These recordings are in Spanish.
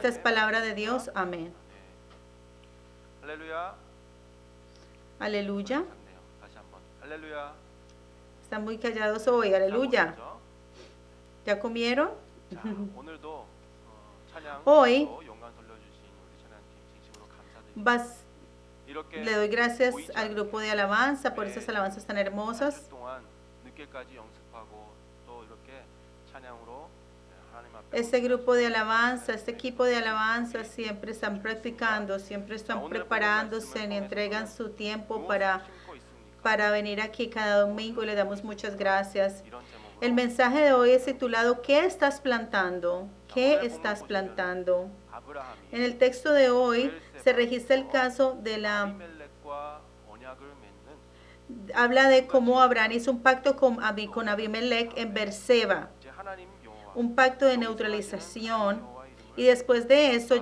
Esta es palabra de Dios. Amén. 할렐루야. Aleluya. 작네요. 다시 한번. 할렐루야. Están muy callados hoy. Aleluya. 자, ¿Ya comieron? 자, 오늘도 찬양 Hoy 영광 돌려주신 우리 찬양팀 진심으로 감사드립니다. vas, 이렇게 le doy gracias al grupo de alabanza por esas alabanzas tan 한 hermosas. 주 동안 늦게까지 연습하고 또 이렇게 찬양으로 하나님 앞에 Este grupo de alabanza, este equipo de alabanza siempre están practicando, siempre están preparándose y entregan su tiempo para venir aquí cada domingo y le damos muchas gracias. 이런 제목으로 El mensaje de hoy es titulado ¿Qué estás plantando? ¿Qué estás plantando? 아브라함이 En el texto de hoy se registra el caso de 아비멜렉과 언약을 맺는 habla de cómo Abraham hizo un pacto con Abimelech en Berseba, 이제 하나님 여호와 un pacto de neutralización, y después de eso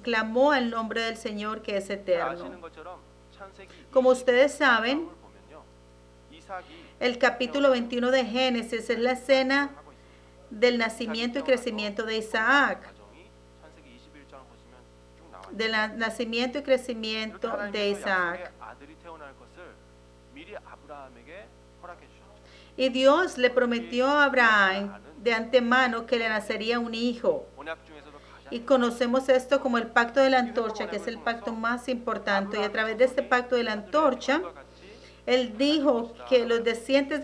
clamó al nombre del Señor que es eterno. 아시는 것처럼 창세기 Como ustedes saben, 20장을 보면요. 이삭이 el capítulo 21 de Génesis es la escena 하고 있습니다. del nacimiento y crecimiento de Isaac, 과정이 창세기 21장을 보시면 쭉 나와 있습니다. del nacimiento y crecimiento de Isaac. 아들이 태어날 것을 미리 아브라함에게 허락해 주셨죠. Y Dios le prometió a Abraham de antemano que le nacería un hijo. 언약 중에서도 가장 Y conocemos esto como el pacto de la antorcha, que es el pacto más importante. Y a través de este pacto de la antorcha, Él dijo que los descendientes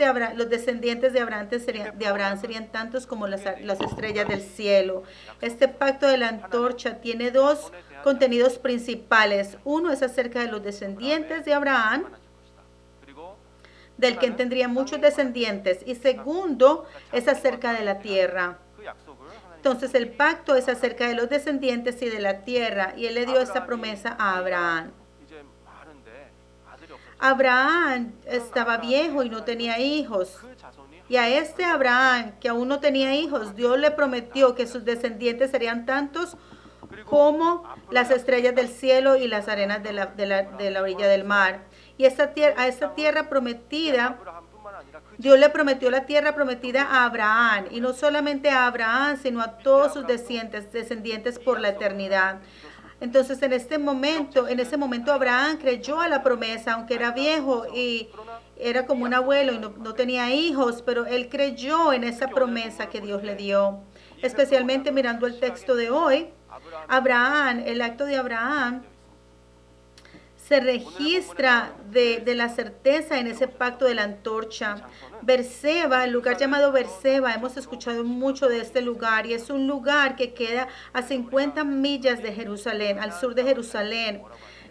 de Abraham serían tantos como las estrellas del cielo. Este pacto de la antorcha tiene dos contenidos principales. Uno es acerca de los descendientes de Abraham, 그리고 del que tendría muchos descendientes. Y segundo es acerca de la tierra. 그 약속을 하나님 Entonces el pacto es acerca de los descendientes y de la tierra. Y Él le dio esta promesa a Abraham. 이제 많은데 아들이 없었죠. Abraham estaba viejo y no tenía hijos. 그 자손이 Y a este Abraham, que aún no tenía hijos, Dios le prometió que sus descendientes serían tantos como las estrellas del cielo y las arenas de la orilla del mar. Y a esta tierra prometida, 아브라함뿐만 아니라 그 Dios le prometió la tierra prometida a Abraham. Y no solamente a Abraham, sino a todos sus descendientes por la eternidad. Entonces en ese momento Abraham creyó a la promesa, aunque era viejo y era como un abuelo y no tenía hijos, pero él creyó en esa promesa que Dios le dio. Especialmente mirando el texto de hoy, 아브라함 el acto de Abraham se registra de la certeza en ese pacto de la antorcha. Berseba, el lugar llamado Berseba, hemos escuchado mucho de este lugar y es un lugar que queda a 50 millas de Jerusalén, al sur de Jerusalén.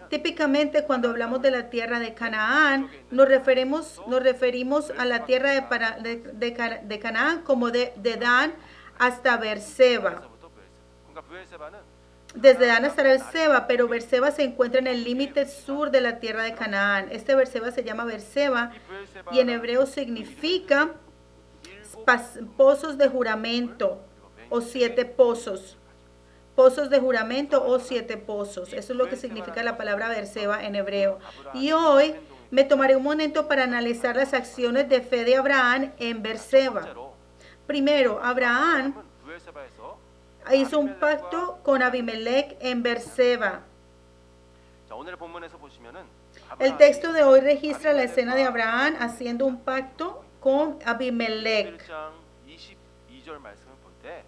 Típicamente cuando hablamos de la tierra de Canaán, nos referimos a la tierra de Canaán como de Dan hasta Berseba. 그러니까 브엘세바는 Desde Dan hasta Berseba, pero Berseba se encuentra en el límite sur de la tierra de Canaán. Este Berseba se llama Berseba y en hebreo significa pozos de juramento o 7 pozos. Pozos de juramento o 7 pozos. Eso es lo que significa la palabra Berseba en hebreo. Y hoy me tomaré un momento para analizar las acciones de fe de Abraham en Berseba. 번째로 Primero, Abraham 브엘세바에서 hizo un pacto con Abimelech en Berseba. 자, 오늘 본문에서 보시면은 El texto de hoy registra la escena de Abraham haciendo un pacto con Abimelech. 1장 22절 말씀을 볼때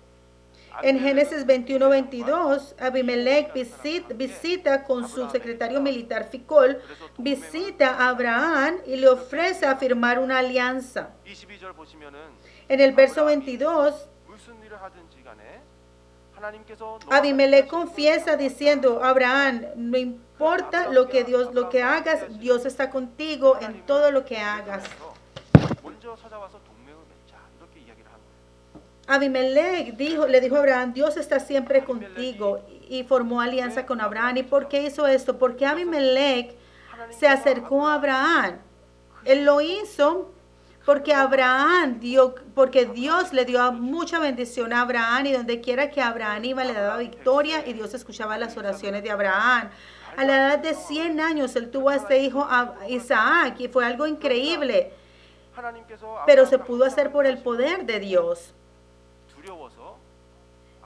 En Génesis 21-22, Abimelech visita con su secretario militar Ficol, visita a Abraham y le ofrece a firmar una alianza. 22절 보시면은 En el verso 22, 무슨 일을 하든지 간에 하나님께서 Abimelech confiesa diciendo, Abraham, no importa lo que hagas, Dios está contigo en todo lo que hagas. 먼저 찾아와서 동맹을 맺자 이렇게 이야기를 한 거예요. Abimelech le dijo a Abraham, Dios está siempre contigo, y formó alianza con Abraham. ¿Y por qué hizo esto? Porque Abimelech se acercó a Abraham. Él lo hizo porque Dios le dio mucha bendición a Abraham, y donde quiera que Abraham iba le daba victoria y Dios escuchaba las oraciones de Abraham. A la edad de 100 años él tuvo a este hijo a Isaac y fue algo increíble, 하나님께서 pero se pudo hacer por el poder de Dios. 두려워서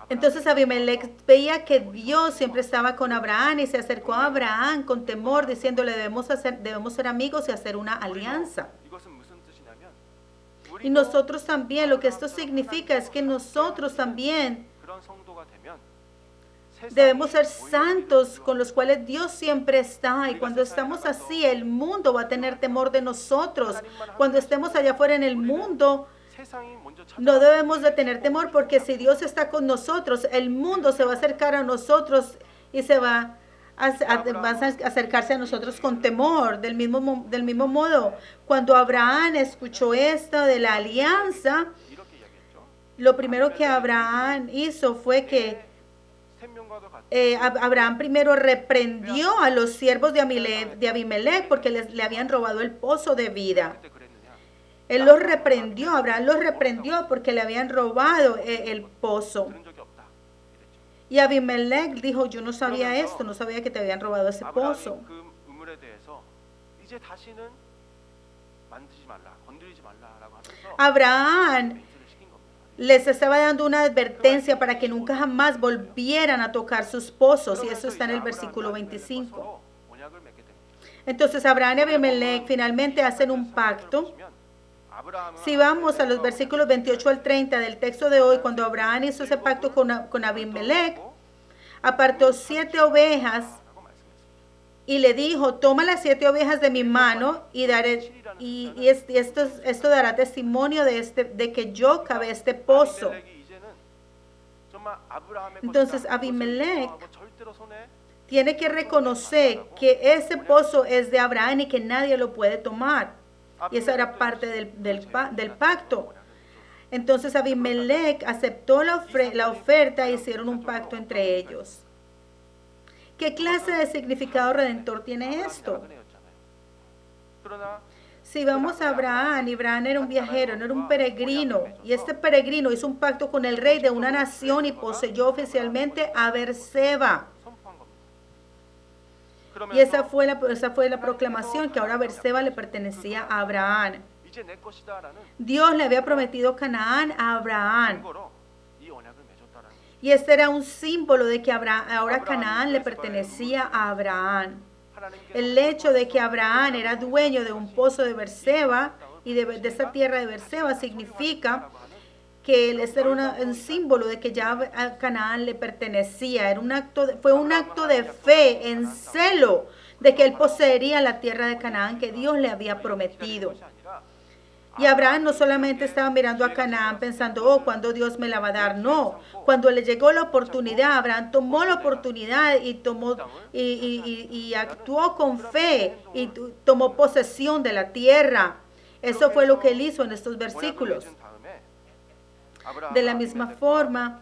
Entonces Abimelech veía que Dios siempre estaba con Abraham y se acercó a Abraham con temor, diciéndole debemos ser amigos y hacer una alianza. 이것은 무슨 뜻이냐면 Y nosotros también, lo que esto significa es que nosotros también 그런 성도가 되면 debemos ser santos con los cuales Dios siempre está. Y cuando estamos así, el mundo va a tener temor de nosotros. Cuando estemos allá afuera en el mundo, 세상이 먼저 no debemos de tener temor, porque si Dios está con nosotros, el mundo se va a acercar a nosotros y va a acercarse a nosotros con temor. Del mismo modo, cuando Abraham escuchó esto de la alianza, 이렇게 이야기했죠. lo primero que Abraham hizo fue que 셋명과도 같이 Abraham primero reprendió a los siervos de Abimelech porque le habían robado el pozo de vida. 그때 그랬느냐? Él los reprendió, Abraham los reprendió porque le habían robado el pozo. 들은 적이 없다. 이랬죠. Y Abimelech dijo, yo no sabía esto, no sabía que te habían robado ese pozo. 아브라함이 그 우물에 대해서 이제 다시는 만지지 말라, 건드리지 말라라고 하면서 Abraham 맹세를 시킨 겁니다. les estaba dando una advertencia para que nunca jamás volvieran a tocar sus pozos, y eso está en el versículo 25. 서로 언약을 맺게 됩니다. Entonces Abraham y Abimelech finalmente hacen un pacto. Si vamos a los versículos 28 al 30 del texto de hoy, cuando Abraham hizo ese pacto con Abimelech, apartó 7 ovejas y le dijo, toma las 7 ovejas de mi mano y esto dará testimonio de que yo cavé este pozo. Entonces Abimelech tiene que reconocer que ese pozo es de Abraham y que nadie lo puede tomar. Y esa era parte del pacto. Entonces Abimelech aceptó la oferta e hicieron un pacto entre ellos. ¿Qué clase de significado redentor tiene esto? Si vamos a Abraham, Abraham era un viajero, no era un peregrino. Y este peregrino hizo un pacto con el rey de una nación y poseyó oficialmente a Berseba. Y esa fue la proclamación, que ahora Berseba le pertenecía a Abraham. Dios le había prometido Canaán a Abraham. Y este era un símbolo de que ahora Canaán le pertenecía a Abraham. El hecho de que Abraham era dueño de un pozo de Berseba y de esa tierra de Berseba significa que este era un símbolo de que ya a Canaán le pertenecía. Fue un acto de fe, en celo, de que él poseería la tierra de Canaán que Dios le había prometido. Y Abraham no solamente estaba mirando a Canaán pensando, oh, ¿cuándo Dios me la va a dar? No, cuando le llegó la oportunidad, Abraham tomó la oportunidad y actuó con fe y tomó posesión de la tierra. Eso fue lo que él hizo en estos versículos. De la misma forma,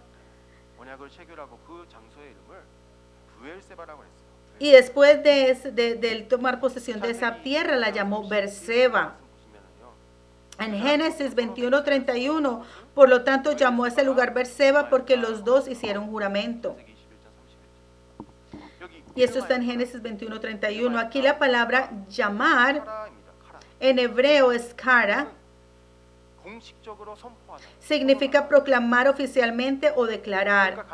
y después de él tomar posesión de esa tierra, la llamó Berseba. En Génesis 21:31, por lo tanto llamó a ese lugar Berseba porque los dos hicieron juramento. Y eso está en Génesis 21:31. Aquí la palabra llamar en hebreo es kara. Significa proclamar oficialmente o declarar.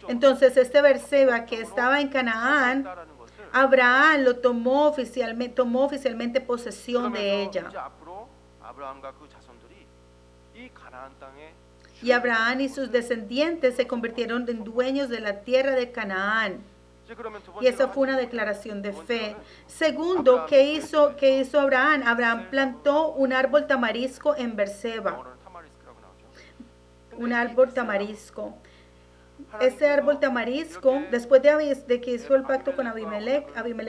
Entonces este Berseba que estaba en Canaán, Abraham lo tomó oficialmente posesión de ella. Y Abraham y sus descendientes se convirtieron en dueños de la tierra de Canaán. Y esa fue una declaración de fe. Segundo, ¿qué hizo Abraham? Abraham plantó un árbol tamarisco en Berseba. Un árbol tamarisco. Este árbol tamarisco, después de que hizo el pacto con Abimelech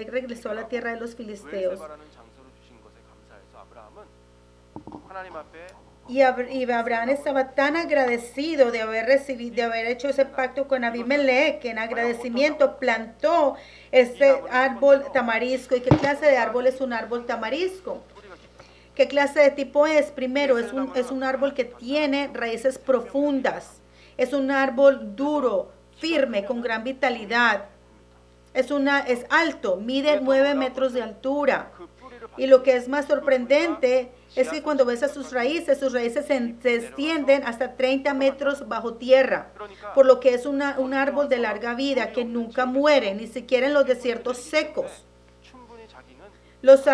regresó a la tierra de los filisteos. Y Abraham estaba tan agradecido de haber hecho ese pacto con Abimelech, que en agradecimiento plantó este árbol tamarisco. ¿Y qué clase de árbol es un árbol tamarisco? ¿Qué clase de tipo es? Primero, es un árbol que tiene raíces profundas. Es un árbol duro, firme, con gran vitalidad. Es alto, mide 9 metros de altura. Y lo que es más sorprendente es que cuando ves a sus raíces se extienden hasta 30 metros bajo tierra, por lo que es un árbol de larga vida que nunca muere, ni siquiera en los desiertos secos. Los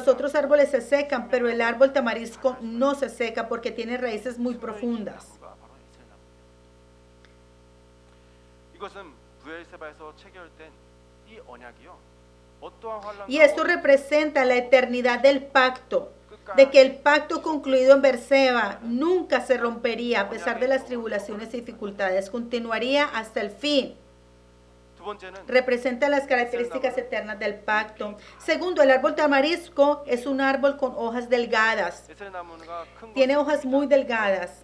otros árboles se secan, pero el árbol tamarisco no se seca porque tiene raíces muy profundas. Y esto representa la eternidad del pacto, de que el pacto concluido en Berseba nunca se rompería a pesar de las tribulaciones y dificultades, continuaría hasta el fin. Representa las características eternas del pacto. Segundo, el árbol tamarisco es un árbol con hojas delgadas. Tiene hojas muy delgadas.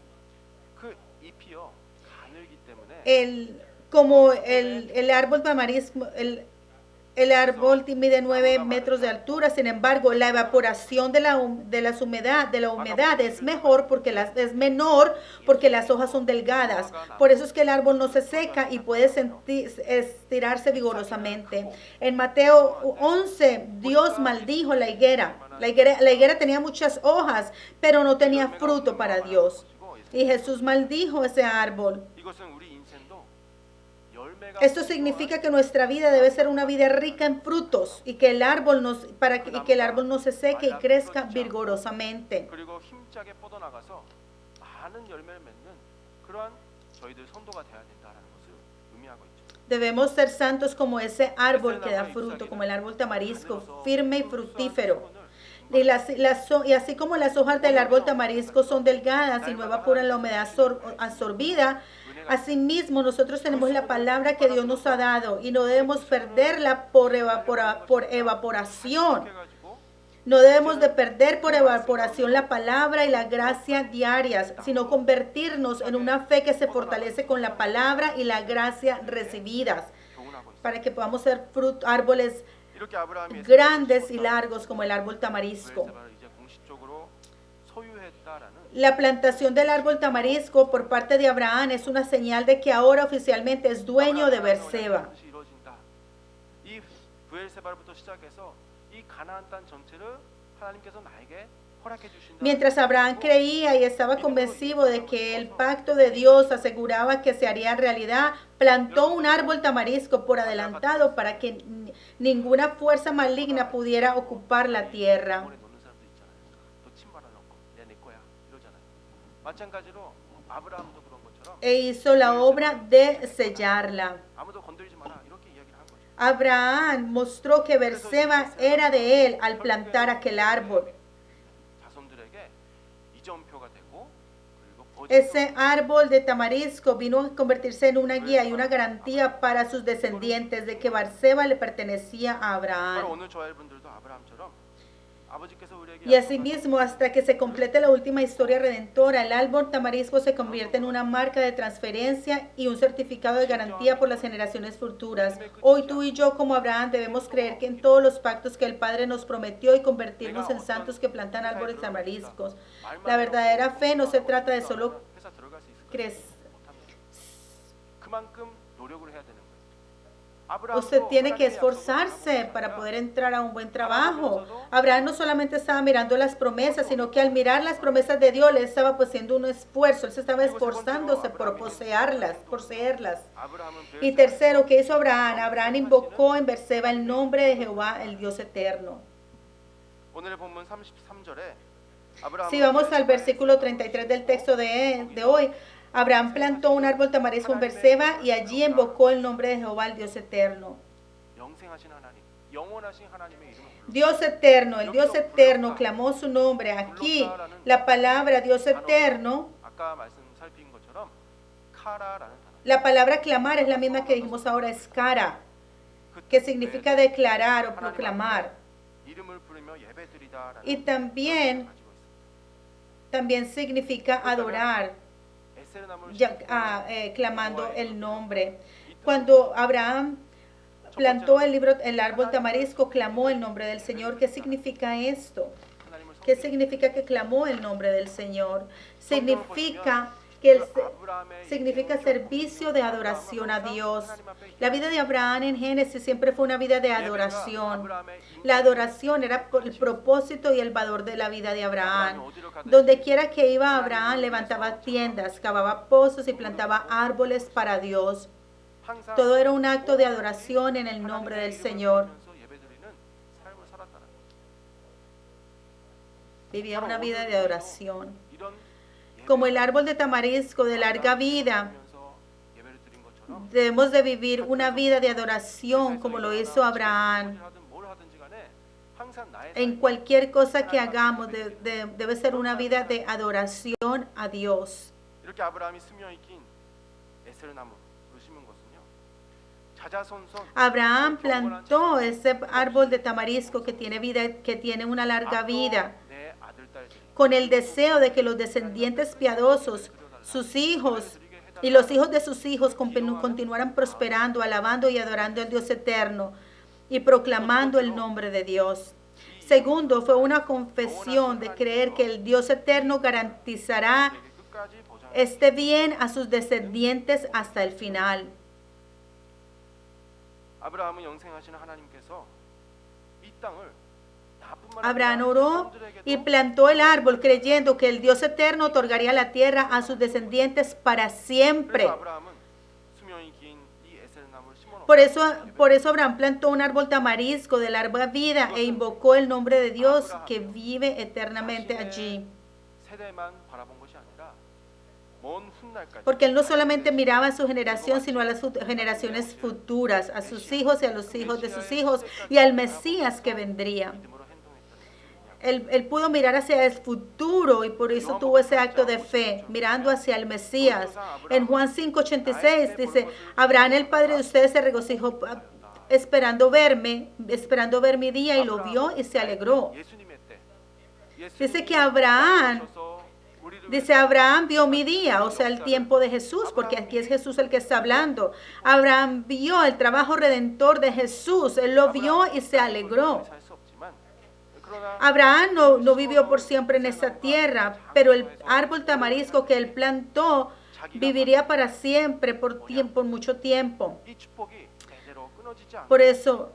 Como el árbol tamarisco, el árbol mide 9 metros de altura, sin embargo, la evaporación de la humedad es menor porque las hojas son delgadas. Por eso es que el árbol no se seca y puede estirarse vigorosamente. En Mateo 11, Dios maldijo la higuera. La higuera tenía muchas hojas, pero no tenía fruto para Dios. Y Jesús maldijo ese árbol. Esto significa que nuestra vida debe ser una vida rica en frutos y que el árbol no se seque y crezca vigorosamente. Debemos ser santos como ese árbol que da fruto, como el árbol tamarisco, firme y fructífero. Y así como las hojas del árbol tamarisco son delgadas y no evaporan la humedad absorbida, asimismo nosotros tenemos la palabra que Dios nos ha dado y no debemos perderla por evaporación. No debemos de perder por evaporación la palabra y la gracia diarias, sino convertirnos en una fe que se fortalece con la palabra y la gracia recibidas, para que podamos ser árboles grandes y largos como el árbol tamarisco. La plantación del árbol tamarisco por parte de Abraham es una señal de que ahora oficialmente es dueño de Berseba. Mientras Abraham creía y estaba convencido de que el pacto de Dios aseguraba que se haría realidad, plantó un árbol tamarisco por adelantado para que ninguna fuerza maligna pudiera ocupar la tierra. E hizo la obra de sellarla. Abraham mostró que Berseba era de él al plantar aquel árbol. Ese árbol de tamarisco vino a convertirse en una guía y una garantía para sus descendientes de que Berseba le pertenecía a Abraham. Y asimismo, hasta que se complete la última historia redentora, el árbol tamarisco se convierte en una marca de transferencia y un certificado de garantía por las generaciones futuras. Hoy tú y yo, como Abraham, debemos creer que en todos los pactos que el Padre nos prometió y convertirnos en santos que plantan árboles tamariscos. La verdadera fe no se trata de solo crecer. Usted tiene que esforzarse para poder entrar a un buen trabajo. Abraham no solamente estaba mirando las promesas, sino que al mirar las promesas de Dios, le estaba haciendo un esfuerzo. Él se estaba esforzándose por poseerlas. Y tercero, ¿qué hizo Abraham? Abraham invocó en Berseba el nombre de Jehová, el Dios eterno. Si vamos al versículo 33 del texto de hoy, Abraham plantó un árbol tamarisco en Berseba y allí invocó el nombre de Jehová, el Dios eterno. Dios eterno, el Dios eterno clamó su nombre. Aquí la palabra Dios eterno, la palabra clamar es la misma que dijimos ahora, es kara, que significa declarar o proclamar. Y también significa adorar. Clamando el nombre. Cuando Abraham plantó el árbol tamarisco, clamó el nombre del Señor. ¿Qué significa esto? ¿Qué significa que clamó el nombre del Señor? Significa que significa servicio de adoración a Dios. La vida de Abraham en Génesis siempre fue una vida de adoración. La adoración era el propósito y el valor de la vida de Abraham. Donde quiera que iba Abraham, levantaba tiendas, cavaba pozos y plantaba árboles para Dios. Todo era un acto de adoración en el nombre del Señor. Vivía una vida de adoración. Como el árbol de tamarisco de larga vida, debemos de vivir una vida de adoración como lo hizo Abraham. En cualquier cosa que hagamos debe ser una vida de adoración a Dios. Abraham plantó ese árbol de tamarisco que tiene vida, que tiene una larga vida, con el deseo de que los descendientes piadosos, sus hijos y los hijos de sus hijos continuaran prosperando, alabando y adorando al Dios eterno y proclamando el nombre de Dios. Segundo, fue una confesión de creer que el Dios eterno garantizará este bien a sus descendientes hasta el final. Abraham oró y plantó el árbol creyendo que el Dios eterno otorgaría la tierra a sus descendientes para siempre. Por eso Abraham plantó un árbol tamarisco de larga vida e invocó el nombre de Dios que vive eternamente allí. Porque él no solamente miraba a su generación, sino a las generaciones futuras, a sus hijos y a los hijos de sus hijos y al Mesías que vendría. Él pudo mirar hacia el futuro y por eso tuvo ese acto de fe, mirando hacia el Mesías. En Juan 5:86 dice, Abraham, el padre de ustedes, se regocijó esperando ver mi día, y lo vio y se alegró. Dice que Abraham vio mi día, o sea, el tiempo de Jesús, porque aquí es Jesús el que está hablando. Abraham vio el trabajo redentor de Jesús, él lo vio y se alegró. Abraham no vivió por siempre en esta tierra, pero el árbol tamarisco que él plantó viviría para siempre, por mucho tiempo. Por eso,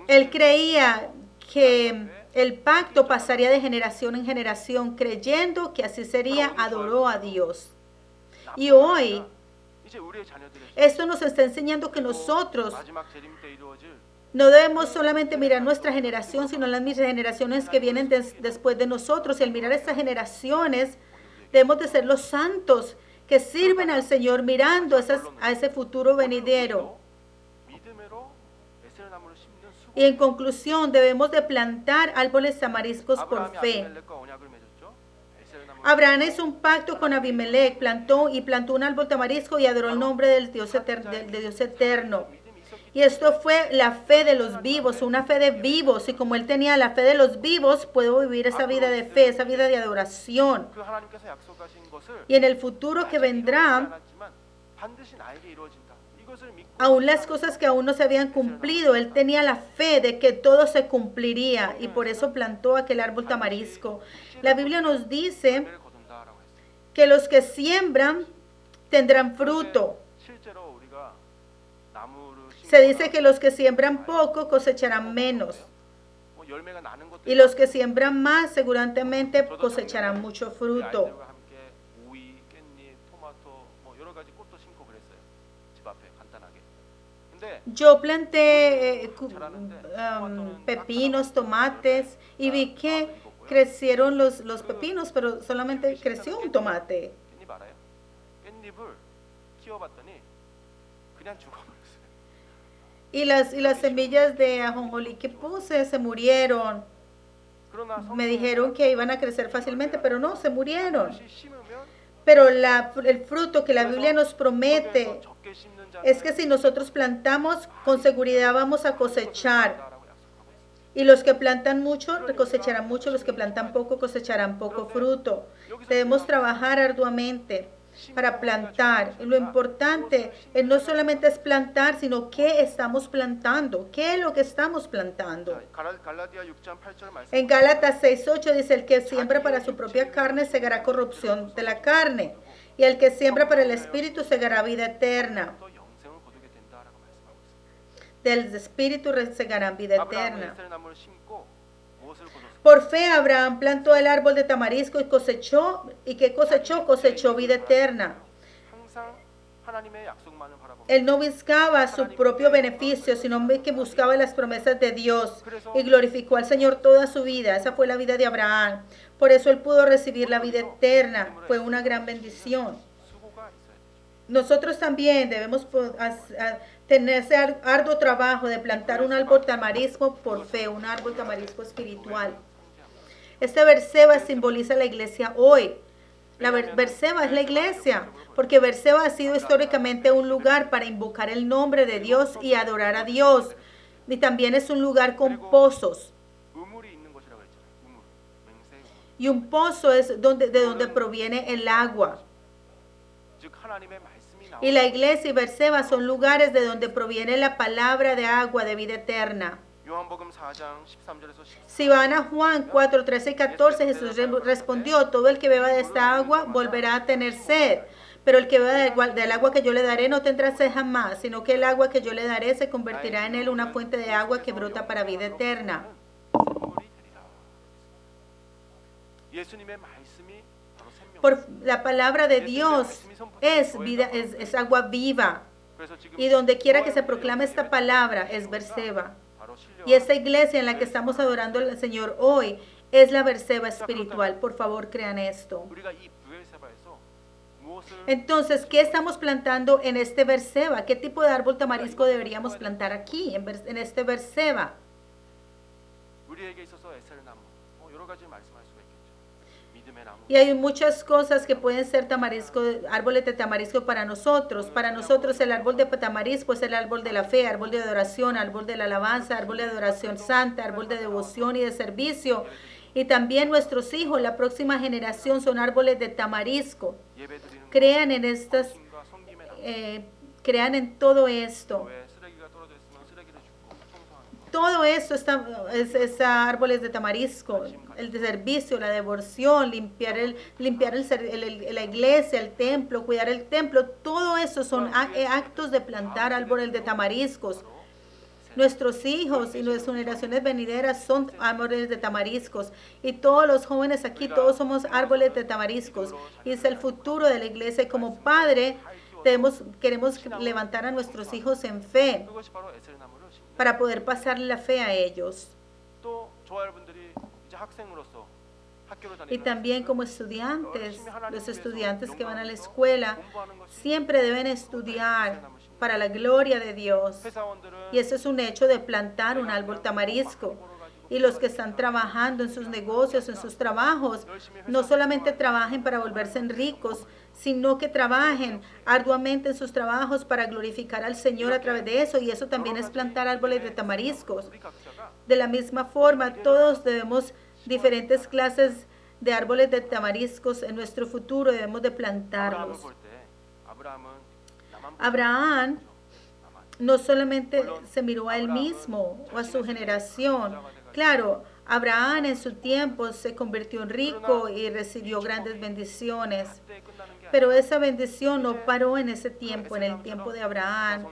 él creía que el pacto pasaría de generación en generación, creyendo que así sería, adoró a Dios. Y hoy, esto nos está enseñando que nosotros no debemos solamente mirar nuestra generación, sino las generaciones que vienen después de nosotros. Y al mirar estas generaciones, debemos de ser los santos que sirven al Señor, mirando a ese futuro venidero. Y en conclusión, debemos de plantar árboles tamariscos por fe. Abraham hizo un pacto con Abimelech, plantó un árbol tamarisco y adoró el nombre del Dios eterno. Y esto fue la fe de los vivos, una fe de vivos. Y como él tenía la fe de los vivos, puedo vivir esa vida de fe, esa vida de adoración. Y en el futuro que vendrá, aún las cosas que aún no se habían cumplido, él tenía la fe de que todo se cumpliría. Y por eso plantó aquel árbol tamarisco. La Biblia nos dice que los que siembran tendrán fruto. Se dice que los que siembran poco cosecharán menos. Y los que siembran más seguramente cosecharán mucho fruto. Yo planté pepinos, tomates y vi que crecieron los pepinos, pero solamente creció un tomate. Y las semillas de ajonjolí que puse se murieron. Me dijeron que iban a crecer fácilmente, pero no, se murieron. Pero el fruto que la Biblia nos promete es que si nosotros plantamos, con seguridad vamos a cosechar. Y los que plantan mucho cosecharán mucho, los que plantan poco cosecharán poco fruto. Debemos trabajar arduamente. para plantar. Lo importante no solamente es plantar, sino qué estamos plantando, qué es lo que estamos plantando. 갈라디아 6장 8절 말씀. En Gálatas 6:8 dice, el que siembra para su propia carne segará corrupción de la carne, y el que siembra para el espíritu segará vida eterna. 또 영생을 거두게 된다라고 말씀하고 있습니다. Del espíritu segarán vida 아브라함은 eterna. 에셀 나무를 심고 무엇을 거뒀습니까? Por fe Abraham plantó el árbol de tamarisco y cosechó, y que cosechó vida eterna. 항상 하나님의 약속만을 바라보고 Él no buscaba su propio beneficio, sino que buscaba las promesas de Dios y glorificó al Señor toda su vida. Esa fue la vida de Abraham. Por eso él pudo recibir la vida eterna. Fue una gran bendición. 수고가 있어야 되죠. Nosotros también debemos tener ese arduo trabajo de plantar un árbol tamarisco por fe, un árbol tamarisco espiritual. Este Berseba simboliza la iglesia hoy. Berseba es la iglesia, porque Berseba ha sido históricamente un lugar para invocar el nombre de Dios y adorar a Dios. Y también es un lugar con pozos. 우물이 있는 곳이라고 했잖아요. 우물. 맹세 우물. Y un pozo es de donde proviene el agua. 즉 하나님의 말씀이 나오는 Y la iglesia y Berseba son lugares de donde proviene la palabra de agua de vida eterna. 요한복음 4장 13절에서 14절. Si van a Juan 4, 13 y 14, Jesús respondió, todo el que beba de esta agua volverá a tener sed, pero el que beba del agua que yo le daré no tendrá sed jamás, sino que el agua que yo le daré se convertirá en él una fuente de agua que brota para vida eterna. 샘물이 되리라. 예수님의 말씀이 바로 생명. Por la palabra de Dios es vida, es agua viva, 그래서 지금 y donde quiera que se proclame esta palabra es Berseba. 바로 신령 Y esta iglesia en la que estamos adorando al Señor hoy es la Berseba espiritual. Por favor, crean esto. 우리가 이 부엘세바에서 무엇을 Entonces, ¿qué estamos plantando en este Berseba? ¿Qué tipo de árbol tamarisco deberíamos plantar aquí, en este Berseba? 우리에게 있어서 에셀 나무 여러 가지 말씀할 수가 있겠죠. 믿음의 나무. Y hay muchas cosas que pueden ser tamarisco, árboles de tamarisco para nosotros. Para nosotros el árbol de tamarisco es el árbol de la fe, árbol de adoración, árbol de la alabanza, árbol de adoración santa, árbol de devoción y de servicio. Y también nuestros hijos, la próxima generación, son árboles de tamarisco. 예배드리는 Crean en estas, 신과 섬김의 나무. crean en todo esto. 왜 쓰레기가 떨어져 있으면 쓰레기를 줍고 청소하는 거. Todo esto es árboles de tamarisco, el de servicio, la devoción, limpiar la iglesia, el templo, cuidar el templo. Todo eso son actos de plantar árboles de tamariscos. Nuestros hijos y nuestras generaciones venideras son árboles de tamariscos. Y todos los jóvenes aquí, todos somos árboles de tamariscos. Y es el futuro de la iglesia. Y como padre, queremos levantar a nuestros hijos en fe 그것이 바로 에셀 나무를 심는. para poder pasarle la fe a ellos. 또 저와 여러분들이 이제 학생으로서 학교를 Y 다니는 también como estudiantes, los estudiantes que van a la escuela, siempre deben estudiar para la gloria de Dios. 회사원들은 Y eso es un hecho de plantar un árbol tamarisco. Y los que están trabajando en sus negocios, en sus trabajos, no solamente trabajen para volverse ricos, sino que trabajen arduamente en sus trabajos para glorificar al Señor a través de eso. Y eso también es plantar árboles de tamariscos. 우리 각자가 De la misma forma, todos debemos diferentes clases de árboles de tamariscos en nuestro futuro, debemos de 아브라함을 plantarlos. 볼 때 아브라함은 나만 보지 Abraham 않죠. 나만. no solamente se miró a él mismo o a su generación. Claro, Abraham en su tiempo se convirtió en rico y recibió grandes bendiciones. 그때 끝나는 게 Pero esa bendición no paró en ese tiempo, en el tiempo de Abraham,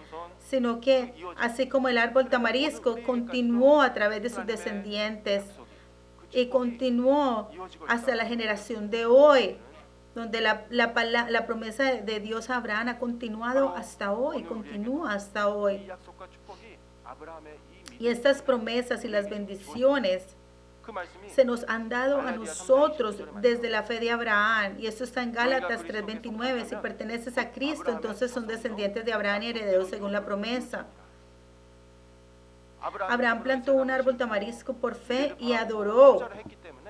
sino que así como el árbol tamarisco continuó a través de sus descendientes y continuó hasta la generación de hoy, donde la promesa de Dios a Abraham ha continuado hasta hoy, continúa hasta 이 hoy. 약속과 축복이 아브라함의 이 Y estas promesas y las bendiciones 그 말씀이 se nos han dado a nosotros desde la fe de Abraham. Y esto está en Gálatas 3:29. Si perteneces a Cristo, entonces son descendientes de Abraham y herederos según la promesa. Abraham plantó un árbol tamarisco por fe y adoró. 투자를 했기 때문에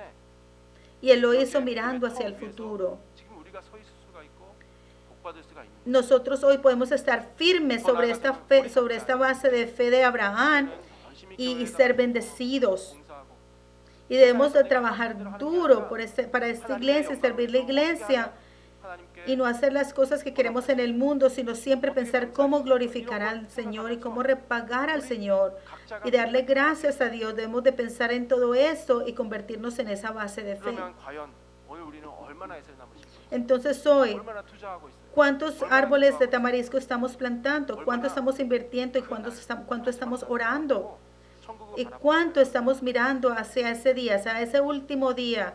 Y él lo hizo mirando hacia el futuro. 지금 우리가 서 있을 수가 있고 복받을 수가 있는 Nosotros hoy podemos estar firmes sobre esta fe, sobre esta base de fe de Abraham y ser bendecidos. 봉사하고 Y debemos de trabajar duro para esta iglesia y servir la iglesia y no hacer las cosas que queremos en el mundo, sino siempre pensar cómo glorificar al Señor y cómo repagar al Señor y darle gracias a Dios. Debemos de pensar en todo eso y convertirnos en esa base de fe. 그러면 과연 오늘 우리는 얼마나 애를 남으신 거예요? Entonces hoy, 얼마나 투자하고 있어요? ¿cuántos árboles de tamarisco estamos plantando? ¿Cuánto estamos invirtiendo y cuánto estamos orando? ¿Y cuánto estamos mirando hacia ese día, hacia ese último día?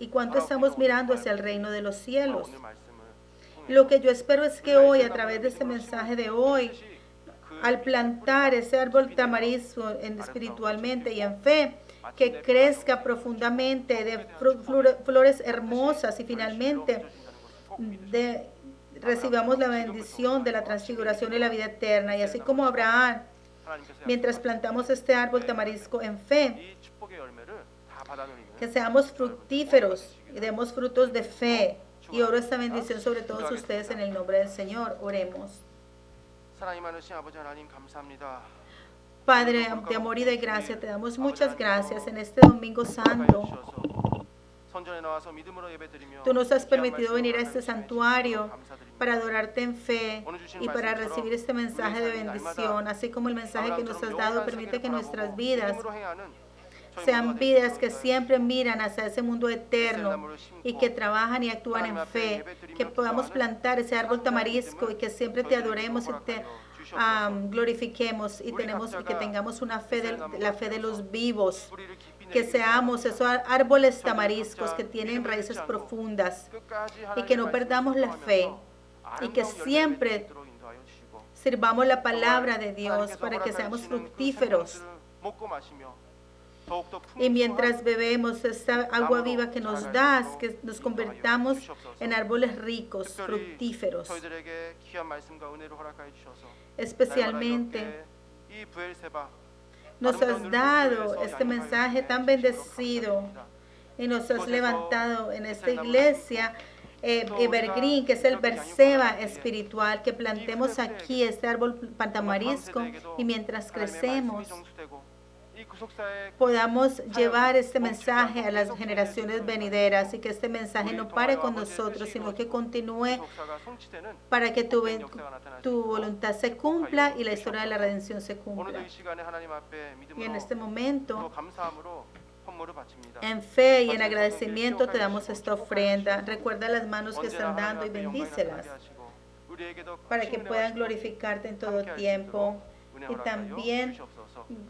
¿Y cuánto estamos mirando hacia el reino de los cielos? 오늘 말씀을 Lo que yo espero es que hoy, a través de este mensaje de hoy, al plantar ese árbol tamarisco espiritualmente y en fe, que crezca profundamente de flores hermosas y finalmente recibamos la bendición de la transfiguración y la vida eterna. Y así como Abraham, mientras plantamos este árbol tamarisco en fe, 이 축복의 열매를 다 받아들이는 que seamos fructíferos y demos frutos de fe. Y oro esta bendición sobre todos ustedes en el nombre del Señor. Oremos. 사랑이 많으신 아버지 하나님 감사합니다. Padre de amor y de gracia, te damos muchas gracias en este domingo santo. 선전에 나와서 믿음으로 예배드리며 Tú nos has permitido venir a este santuario para adorarte en fe y para recibir este mensaje de bendición, así como el mensaje que nos has dado permite que nuestras vidas sean vidas que siempre miran hacia ese mundo eterno y que trabajan y actúan en fe, que podamos plantar ese árbol tamarisco y que siempre te adoremos y te glorifiquemos y que tengamos una fe la fe de los vivos, que seamos esos árboles tamariscos que tienen raíces profundas y que no perdamos la fe y que siempre sirvamos la palabra de Dios para que seamos fructíferos. Y mientras bebemos esta agua viva que nos das, que nos convertamos en árboles ricos, fructíferos. Especialmente nos has dado este mensaje tan bendecido y nos has levantado en esta iglesia Evergreen, que es el Berseba espiritual, que plantemos aquí este árbol tamarisco y mientras crecemos podamos llevar este mensaje a las generaciones venideras y que este mensaje no pare con nosotros, sino que continúe para que tu voluntad se cumpla y la historia de la redención se cumpla. Y en este momento, en fe y en agradecimiento te damos esta ofrenda. Recuerda las manos que están dando y bendícelas para que puedan glorificarte en todo tiempo. Y también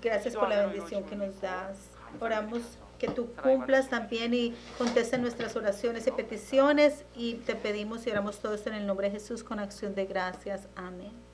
gracias por la bendición que nos das. Oramos que tú cumplas también y contestes nuestras oraciones y peticiones y te pedimos y oramos todo esto en el nombre de Jesús con acción de gracias. Amén.